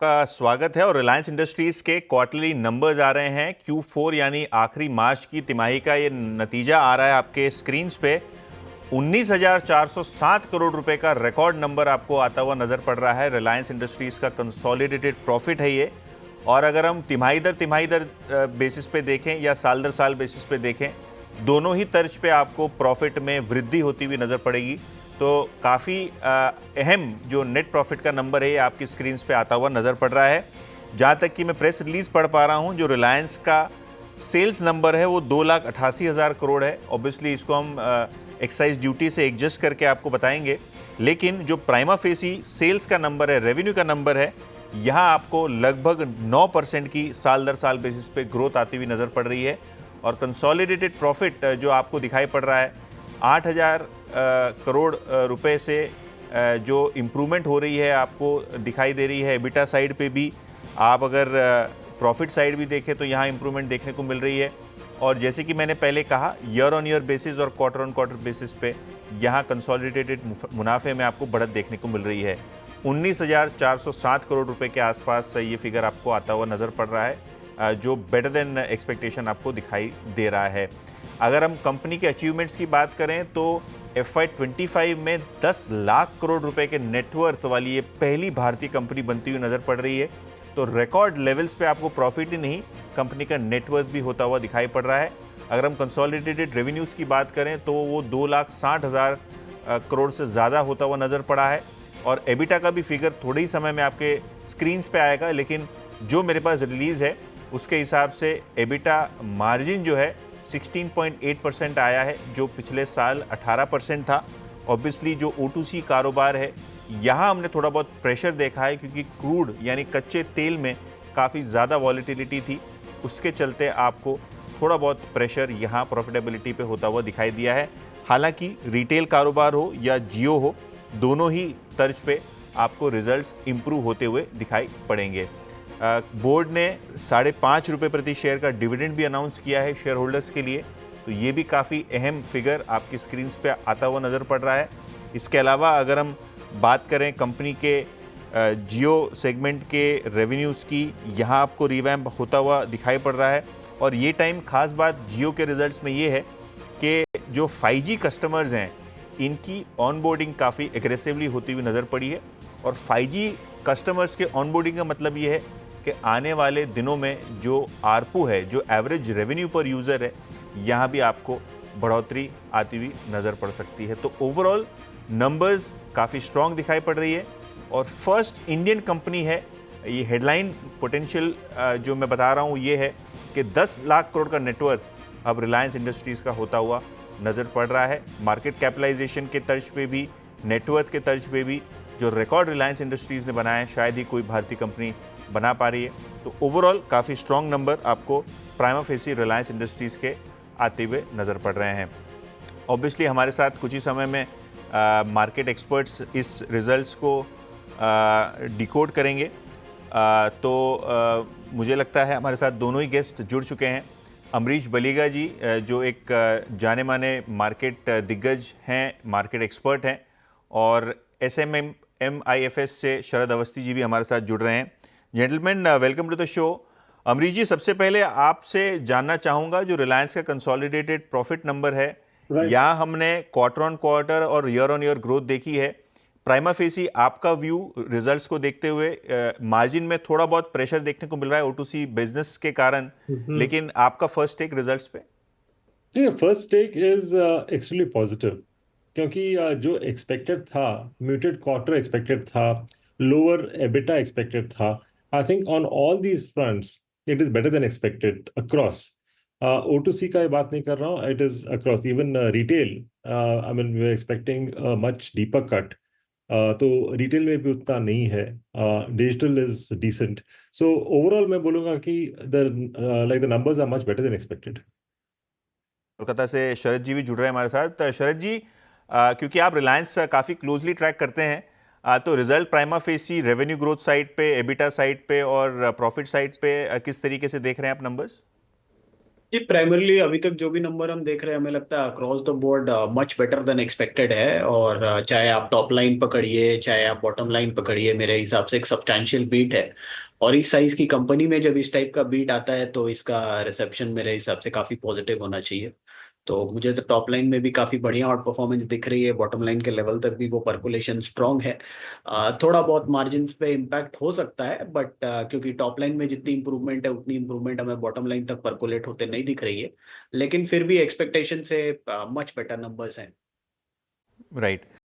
का स्वागत है। और रिलायंस इंडस्ट्रीज के क्वार्टरली नंबर्स आ रहे हैं। Q4 यानी आखिरी मार्च की तिमाही का ये नतीजा आ रहा है आपके स्क्रीन्स पे। 19,407 करोड़ रुपए का रिकॉर्ड नंबर आपको आता हुआ नजर पड़ रहा है। रिलायंस इंडस्ट्रीज का कंसोलिडेटेड प्रॉफिट है ये। और अगर हम तिमाही दर बेसिस पे देखें या साल दर साल बेसिस पे देखें, दोनों ही तर्ज पे आपको प्रॉफिट में वृद्धि होती हुई नजर पड़ेगी। तो काफ़ी अहम जो नेट प्रॉफिट का नंबर है ये आपकी स्क्रीन्स पे आता हुआ नज़र पड़ रहा है। जहाँ तक कि मैं प्रेस रिलीज पढ़ पा रहा हूँ, जो रिलायंस का सेल्स नंबर है वो 2,88,000 करोड़ है। ऑब्वियसली इसको हम एक्साइज ड्यूटी से एडजस्ट करके आपको बताएंगे, लेकिन जो प्राइमा फेसी सेल्स का नंबर है, रेवेन्यू का नंबर है, यहाँ आपको लगभग 9% की साल दर साल बेसिस पे ग्रोथ आती हुई नज़र पड़ रही है। और कंसोलिडेटेड प्रॉफिट जो आपको दिखाई पड़ रहा है 8,000 करोड़ रुपए से जो इम्प्रूवमेंट हो रही है आपको दिखाई दे रही है। एबिटा साइड पे भी आप अगर प्रॉफिट साइड भी देखें तो यहाँ इम्प्रूवमेंट देखने को मिल रही है। और जैसे कि मैंने पहले कहा, ईयर ऑन ईयर बेसिस और क्वार्टर ऑन क्वार्टर बेसिस पे यहाँ कंसोलिडेटेड मुनाफे में आपको बढ़त देखने को मिल रही है। 19,407 करोड़ रुपए के आसपास ये फिगर आपको आता हुआ नज़र पड़ रहा है, जो बेटर देन एक्सपेक्टेशन आपको दिखाई दे रहा है। अगर हम कंपनी के अचीवमेंट्स की बात करें तो FY25 में 10 लाख करोड़ रुपए के नेटवर्थ वाली ये पहली भारतीय कंपनी बनती हुई नजर पड़ रही है। तो रिकॉर्ड लेवल्स पे आपको प्रॉफिट ही नहीं, कंपनी का नेटवर्थ भी होता हुआ दिखाई पड़ रहा है। अगर हम कंसोलिडेटेड रेवेन्यूज़ की बात करें तो वो 2,60,000 करोड़ से ज़्यादा होता हुआ नज़र पड़ा है। और एबिटा का भी फिगर थोड़े ही समय में आपके स्क्रीन्स पे आएगा, लेकिन जो मेरे पास रिलीज़ है उसके हिसाब से एबिटा मार्जिन जो है 16.8% आया है, जो पिछले साल 18% था। ऑब्वियसली जो O2C कारोबार है, यहाँ हमने थोड़ा बहुत प्रेशर देखा है, क्योंकि क्रूड यानी कच्चे तेल में काफ़ी ज़्यादा वॉलेटिलिटी थी। उसके चलते आपको थोड़ा बहुत प्रेशर यहाँ प्रॉफिटेबिलिटी पे होता हुआ दिखाई दिया है। हालांकि रिटेल कारोबार हो या जियो हो, दोनों ही तर्ज पे आपको रिजल्ट्स इंप्रूव होते हुए दिखाई पड़ेंगे। बोर्ड ने 5.5 रुपये प्रति शेयर का डिविडेंड भी अनाउंस किया है शेयर होल्डर्स के लिए। तो ये भी काफ़ी अहम फिगर आपकी स्क्रीन्स पे आता हुआ नज़र पड़ रहा है। इसके अलावा अगर हम बात करें कंपनी के जियो सेगमेंट के रेवेन्यूज़ की, यहाँ आपको रिवैम्प होता हुआ दिखाई पड़ रहा है। और ये टाइम खास बात जियो के रिजल्ट्स में ये है कि जो 5G कस्टमर्स हैं, इनकी ऑनबोर्डिंग काफ़ी एग्रेसिवली होती हुई नज़र पड़ी है। और 5G कस्टमर्स के ऑनबोर्डिंग का मतलब ये है कि आने वाले दिनों में जो आरपू है, जो एवरेज रेवेन्यू पर यूज़र है, यहाँ भी आपको बढ़ोतरी आती हुई नज़र पड़ सकती है। तो ओवरऑल नंबर्स काफ़ी स्ट्रॉन्ग दिखाई पड़ रही है। और फर्स्ट इंडियन कंपनी है, ये हेडलाइन पोटेंशियल जो मैं बता रहा हूँ ये है कि 10 लाख करोड़ का नेटवर्क अब रिलायंस इंडस्ट्रीज़ का होता हुआ नज़र पड़ रहा है। मार्केट कैपिटलाइजेशन के तर्ज पे भी, नेटवर्थ के तर्ज पे भी जो रिकॉर्ड रिलायंस इंडस्ट्रीज़ ने बनाया है, शायद ही कोई भारतीय कंपनी बना पा रही है। तो ओवरऑल काफ़ी स्ट्रॉन्ग नंबर आपको प्राइमा फेसी रिलायंस इंडस्ट्रीज़ के आते हुए नज़र पड़ रहे हैं। ऑब्वियसली हमारे साथ कुछ ही समय में मार्केट एक्सपर्ट्स इस रिजल्ट्स को डिकोड करेंगे। मुझे लगता है हमारे साथ दोनों ही गेस्ट जुड़ चुके हैं। अमरीश बलिगा जी, जो एक जाने माने मार्केट दिग्गज हैं, मार्केट एक्सपर्ट हैं, और SMMIFS से शरद अवस्थी जी भी हमारे साथ जुड़ रहे हैं। Gentleman, welcome to the show. Amrish ji, सबसे पहले आपसे जानना चाहूँगा, जो रिलायंस का कंसोलिडेटेड प्रॉफिट नंबर है, यहाँ हमने क्वार्टर ऑन क्वार्टर और ईयर ऑन ईयर ग्रोथ देखी है। प्राइमा फेसी आपका व्यू रिजल्ट्स को देखते हुए, मार्जिन में थोड़ा बहुत प्रेशर देखने को मिल रहा है O2C बिजनेस के कारण, लेकिन आपका फर्स्ट टेक रिजल्ट्स पे? जी, first take is actually positive, क्योंकि जो एक्सपेक्टेड था, म्यूटेड क्वार्टर एक्सपेक्टेड था, लोअर एबिटा एक्सपेक्टेड था। I think on all these fronts it is better than expected across. O2C का ये बात नहीं कर रहा हूँ, it is across even retail. I mean we are expecting much deeper cut, तो रिटेल में भी उतना नहीं है। Digital is decent. So overall मैं बोलूंगा कि the like the numbers are much better than expected. Kolkata से शरद जी भी जुड़ रहे हैं हमारे साथ। शरद जी, क्योंकि आप रिलायंस काफ़ी क्लोजली ट्रैक करते हैं, तो result prima facie revenue growth side पे, एबिटा साइड पे और प्रॉफिट साइड पे किस तरीके से देख रहे हैं आप नंबर्स? जी, प्राइमरली अभी तक जो भी नंबर हम देख रहे हैं हमें लगता है across the board much better than expected है। और चाहे आप टॉप लाइन पकड़िए चाहे आप बॉटम लाइन पकड़िए, मेरे हिसाब से एक सब्सटैंशियल बीट है। और इस साइज की कंपनी में जब इस टाइप का बीट आता है तो इसका रिसेप्शन मेरे हिसाब से काफी पॉजिटिव होना चाहिए। तो मुझे तो टॉप लाइन में भी काफी बढ़िया आउट परफॉर्मेंस दिख रही है, बॉटम लाइन के लेवल तक भी वो परकुलेशन स्ट्रांग है। थोड़ा बहुत मार्जिन्स पे इम्पैक्ट हो सकता है, बट क्योंकि टॉप लाइन में जितनी इंप्रूवमेंट है उतनी इंप्रूवमेंट हमें बॉटम लाइन तक परकुलेट होते नहीं दिख रही है। लेकिन फिर भी एक्सपेक्टेशन से मच बेटर नंबर्स हैं। राइट।